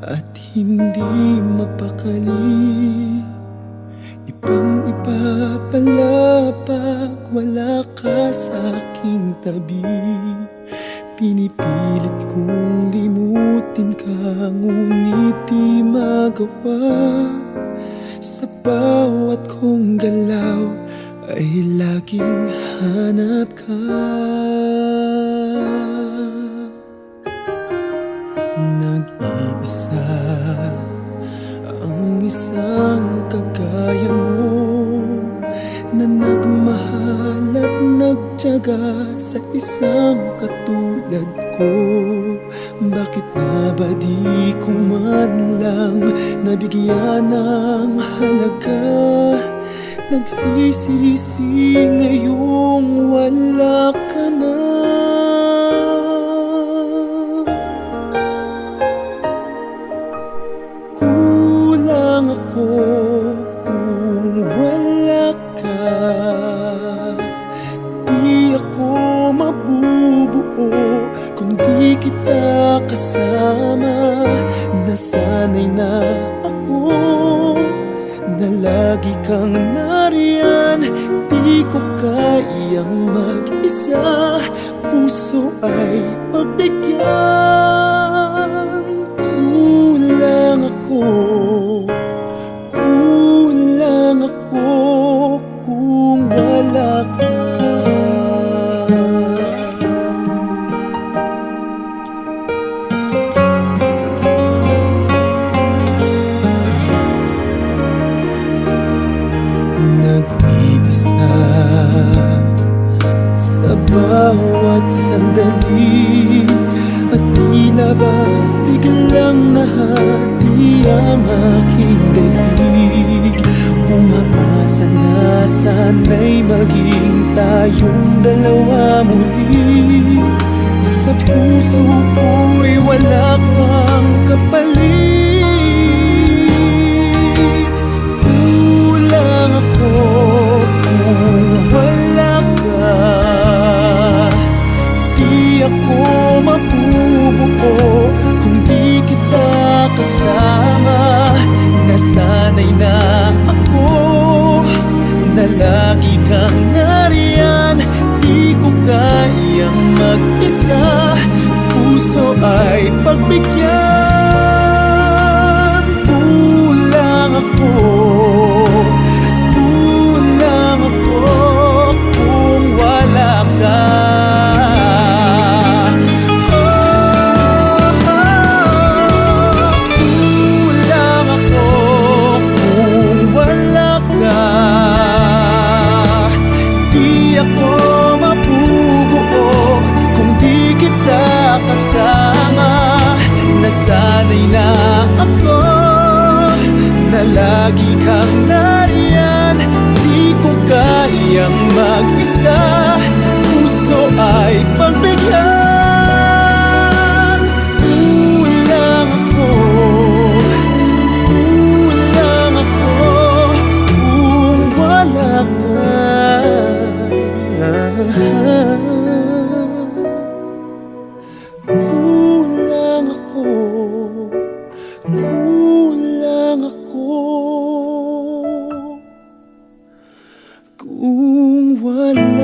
at hindi mapakali. Ibang-iba pala pag wala ka sa aking tabi. Pinipilit kong limutin ka, ngunit di magawa. Sa bawat kong galaw ay laging hanap ka. Nag-iisa ang isang kagaya mo, na nagmahal at nagtiyaga sa isang katulad ko. Bakit nga ba di ko man lang nabigyan ng halaga? Nagsisisi ngayong wala ka na. Kulang ako kung wala ka. Di ako mabubuo kung di kita kasama. Nasanay na ako na lagi kang nariyan. Di ko kayang mag-isa, puso ay pagbigyan. Kulang ako, kulang ako kung wala ka. Nag-iisa sa bawat sandali, at tila ba biglang nahati ang aking daig. Umaasa na sana'y maging tayong dalawa muli. Sa puso ko'y wala kang kapalit. Kulang ako kung wala ka. Di ako mabubuo kung di kita kasama. Nasanay na ako na lagi kang nariyan. Di ko kayang mag-isa, puso ay pagbigyan. Kulang ako, kulang ako kung wala ka. Kulang ako kung wala ka. Di ako mabubuo kung di kita kasama. Nasanay na ako na lagi kang nariyan. Di ko kayang mag-isa, puso ay pagbigyan. Kulang ako, kulang ako kung wala ka. Kulang ako, kulang ako kung wala